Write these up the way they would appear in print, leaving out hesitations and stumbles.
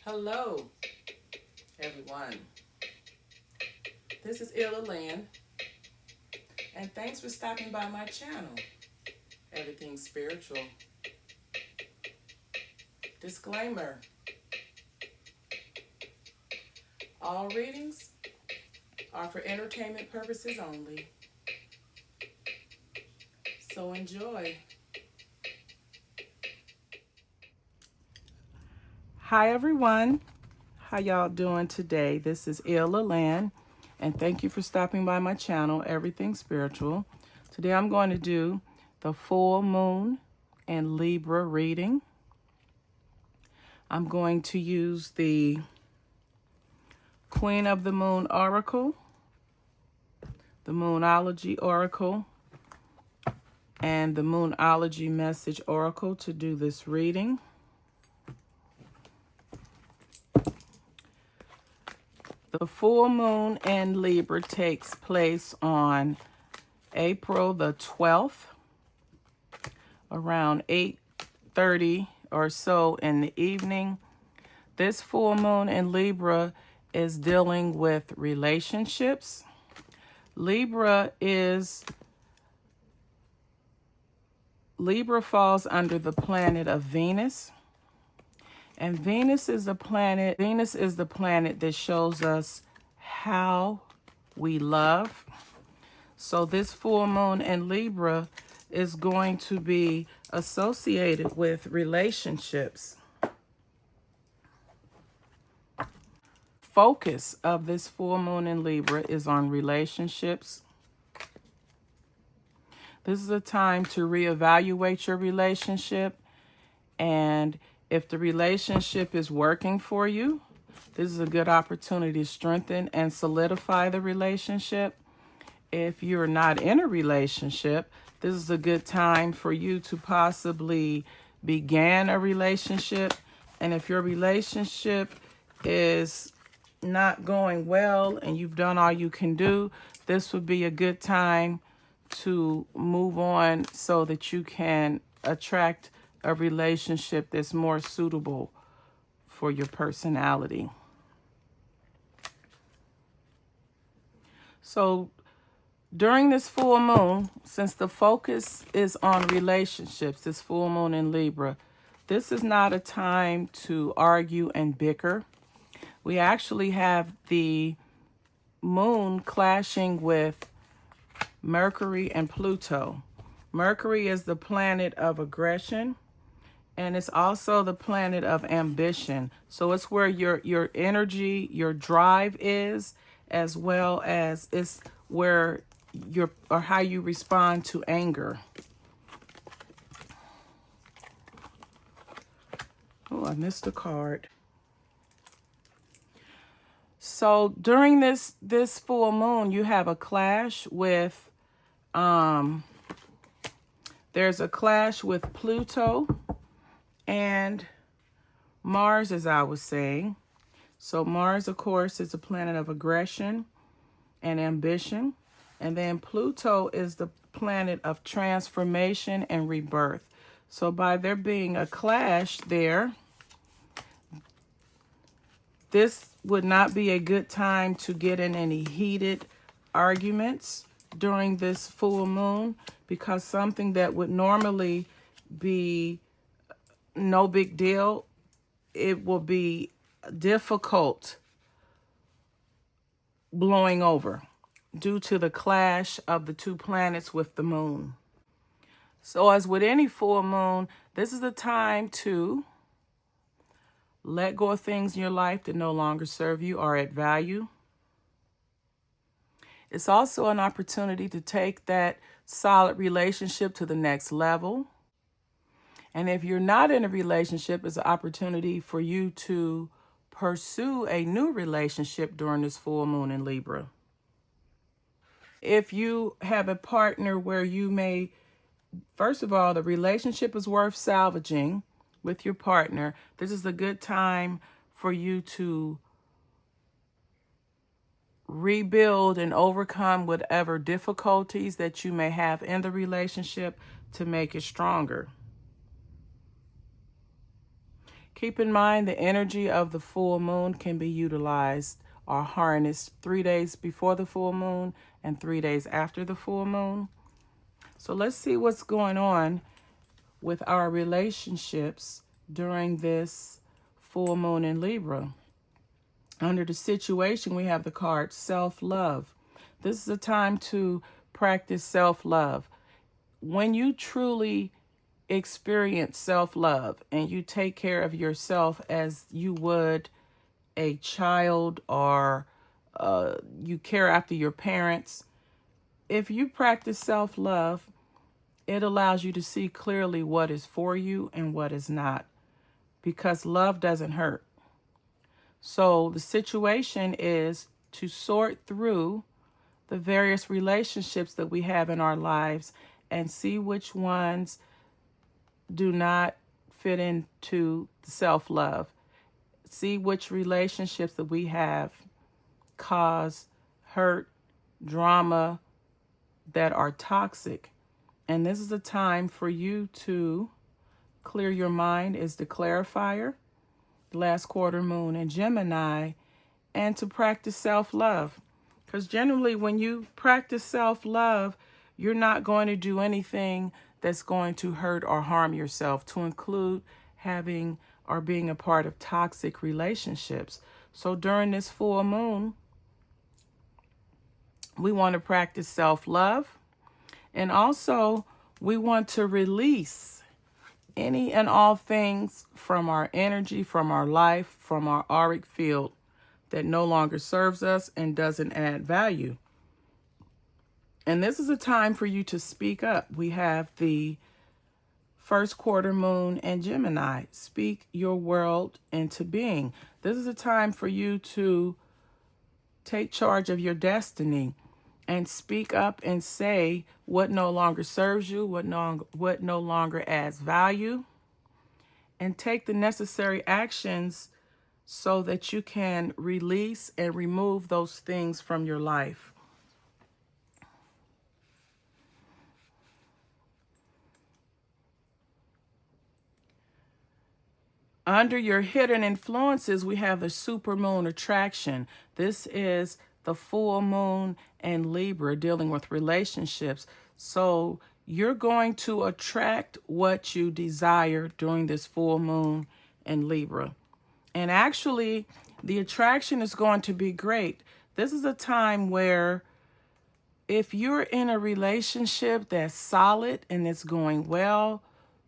Hello, everyone. This is Illa Lynn, and thanks for stopping by my channel, Everything Spiritual. Disclaimer: all readings are for entertainment purposes only, so enjoy. Hi, everyone. How y'all doing today? This is Illa Lynn, and thank you for stopping by my channel, Everything Spiritual. Today I'm going to do the full moon and Libra reading. I'm going to use the Queen of the Moon Oracle, the Moonology Oracle, and the Moonology Message Oracle to do this reading. The full moon in Libra takes place on April the 12th, around 8:30 or so in the evening. This full moon in Libra is dealing with relationships. Libra falls under the planet of Venus. And Venus is the planet that shows us how we love. So this full moon in Libra is going to be associated with relationships. Focus of this full moon in Libra is on relationships. This is a time to reevaluate your relationship, and if the relationship is working for you, this is a good opportunity to strengthen and solidify the relationship. If you're not in a relationship, this is a good time for you to possibly begin a relationship. And if your relationship is not going well and you've done all you can do, this would be a good time to move on so that you can attract a relationship that's more suitable for your personality. So during this full moon, since the focus is on relationships, this full moon in Libra, this is not a time to argue and bicker. We actually have the moon clashing with Mercury and Pluto. Mercury is the planet of aggression, and it's also the planet of ambition. So it's where your energy, your drive is, as well as it's where how you respond to anger. Oh, I missed a card. So during this full moon, you have a clash with there's a clash with Pluto and Mars, as I was saying. So Mars, of course, is a planet of aggression and ambition. And then Pluto is the planet of transformation and rebirth. So by there being a clash there, this would not be a good time to get in any heated arguments during this full moon, because something that would normally be no big deal, it will be difficult blowing over due to the clash of the two planets with the moon. So as with any full moon, this is the time to let go of things in your life that no longer serve you or add value. It's also an opportunity to take that solid relationship to the next level. And if you're not in a relationship, it's an opportunity for you to pursue a new relationship during this full moon in Libra. If you have a partner where you may, first of all, the relationship is worth salvaging with your partner, this is a good time for you to rebuild and overcome whatever difficulties that you may have in the relationship to make it stronger. Keep in mind the energy of the full moon can be utilized or harnessed 3 days before the full moon and 3 days after the full moon. So let's see what's going on with our relationships during this full moon in Libra. Under the situation, we have the card self-love. This is a time to practice self-love. When you truly experience self-love and you take care of yourself as you would a child, or you care after your parents, if you practice self-love, it allows you to see clearly what is for you and what is not, because love doesn't hurt. So the situation is to sort through the various relationships that we have in our lives and see which ones do not fit into self-love. See which relationships that we have cause hurt, drama, that are toxic. And this is a time for you to clear your mind. Is the clarifier, the last quarter moon in Gemini, and to practice self-love. Because generally when you practice self-love, you're not going to do anything that's going to hurt or harm yourself, to include having or being a part of toxic relationships. So during this full moon, we want to practice self-love. And also, we want to release any and all things from our energy, from our life, from our auric field that no longer serves us and doesn't add value. And this is a time for you to speak up. We have the first quarter moon in Gemini. Speak your world into being. This is a time for you to take charge of your destiny and speak up and say what no longer serves you, what no longer adds value, and take the necessary actions so that you can release and remove those things from your life. Under your hidden influences, we have the supermoon attraction. This is the full moon in Libra, dealing with relationships. So you're going to attract what you desire during this full moon in Libra. And actually, the attraction is going to be great. This is a time where if you're in a relationship that's solid and it's going well,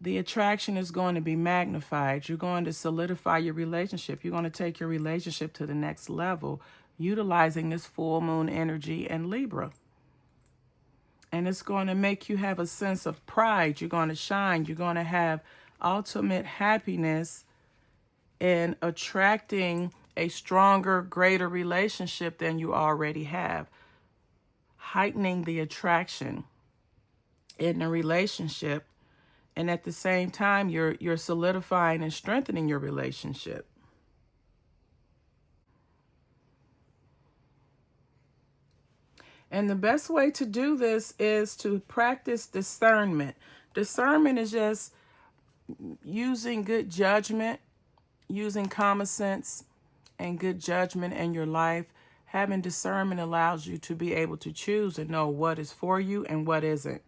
the attraction is going to be magnified. You're going to solidify your relationship. You're going to take your relationship to the next level, utilizing this full moon energy in Libra. And it's going to make you have a sense of pride. You're going to shine. You're going to have ultimate happiness in attracting a stronger, greater relationship than you already have. Heightening the attraction in a relationship. And at the same time, you're solidifying and strengthening your relationship. And the best way to do this is to practice discernment. Discernment is just using good judgment, using common sense and good judgment in your life. Having discernment allows you to be able to choose and know what is for you and what isn't.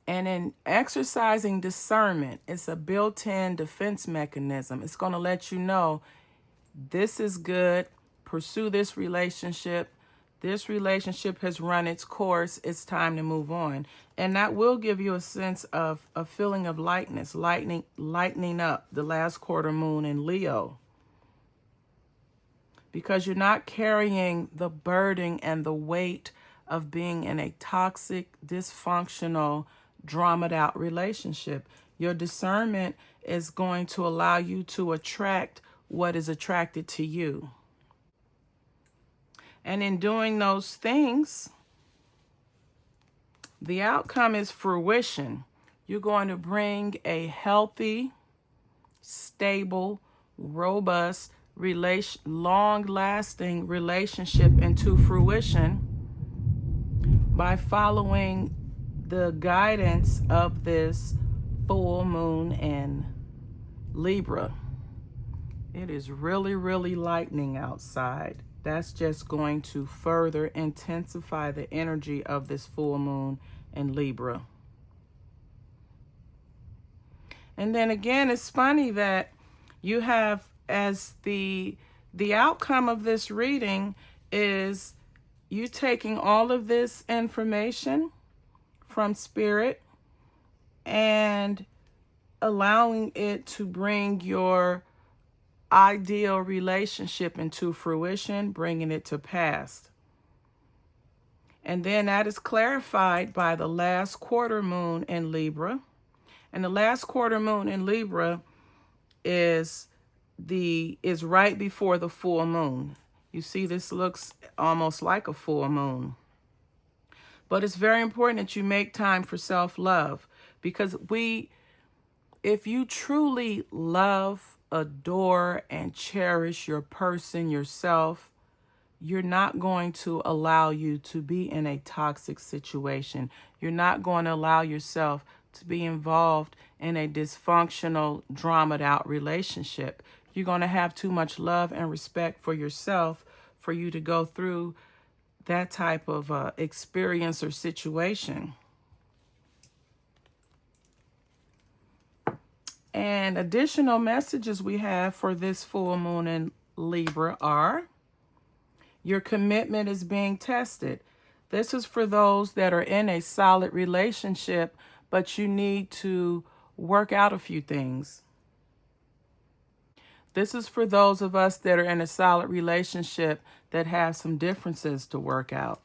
And in exercising discernment, it's a built-in defense mechanism. It's going to let you know this is good. Pursue this relationship. This relationship has run its course. It's time to move on. And that will give you a sense of a feeling of lightness, lightening up the last quarter moon in Leo. Because you're not carrying the burden and the weight of being in a toxic, dysfunctional, dramaed out relationship. Your discernment is going to allow you to attract what is attracted to you. And in doing those things, the outcome is fruition. You're going to bring a healthy, stable, robust, long-lasting relationship into fruition by following the guidance of this full moon in Libra, it is really, really lightning outside. That's just going to further intensify the energy of this full moon in Libra. And then again, it's funny that you have as the outcome of this reading is you taking all of this information from Spirit and allowing it to bring your ideal relationship into fruition, bringing it to pass. And then that is clarified by the last quarter moon in Libra. And the last quarter moon in Libra is right before the full moon. You see, this looks almost like a full moon. But it's very important that you make time for self-love, because if you truly love, adore, and cherish your person, yourself, you're not going to allow you to be in a toxic situation. You're not going to allow yourself to be involved in a dysfunctional, dramaed out relationship. You're going to have too much love and respect for yourself for you to go through that type of experience or situation. And additional messages we have for this full moon in Libra are: your commitment is being tested. This is for those that are in a solid relationship, but you need to work out a few things. This is for those of us that are in a solid relationship that have some differences to work out.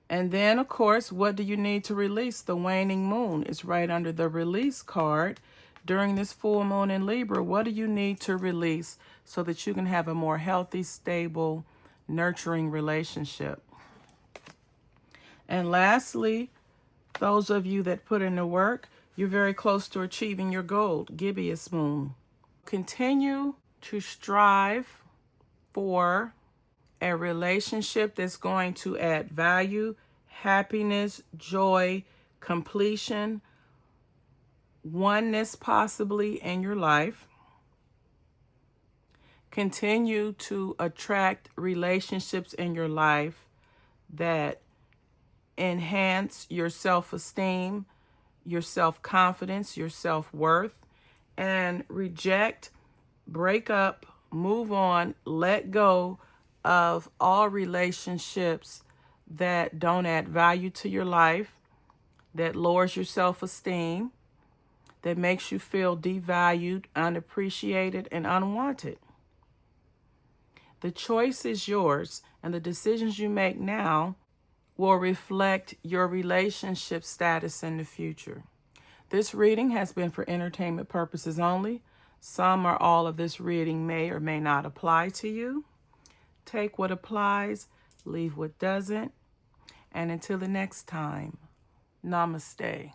And then, of course, what do you need to release? The waning moon is right under the release card. During this full moon in Libra, what do you need to release so that you can have a more healthy, stable, nurturing relationship? And lastly, those of you that put in the work, you're very close to achieving your goal, gibbous moon. Continue to strive for a relationship that's going to add value, happiness, joy, completion, oneness possibly in your life. Continue to attract relationships in your life that enhance your self-esteem, your self-confidence, your self-worth, and reject, break up, move on, let go of all relationships that don't add value to your life, that lowers your self-esteem, that makes you feel devalued, unappreciated, and unwanted. The choice is yours, and the decisions you make now will reflect your relationship status in the future. This reading has been for entertainment purposes only. Some or all of this reading may or may not apply to you. Take what applies, leave what doesn't. And until the next time, namaste.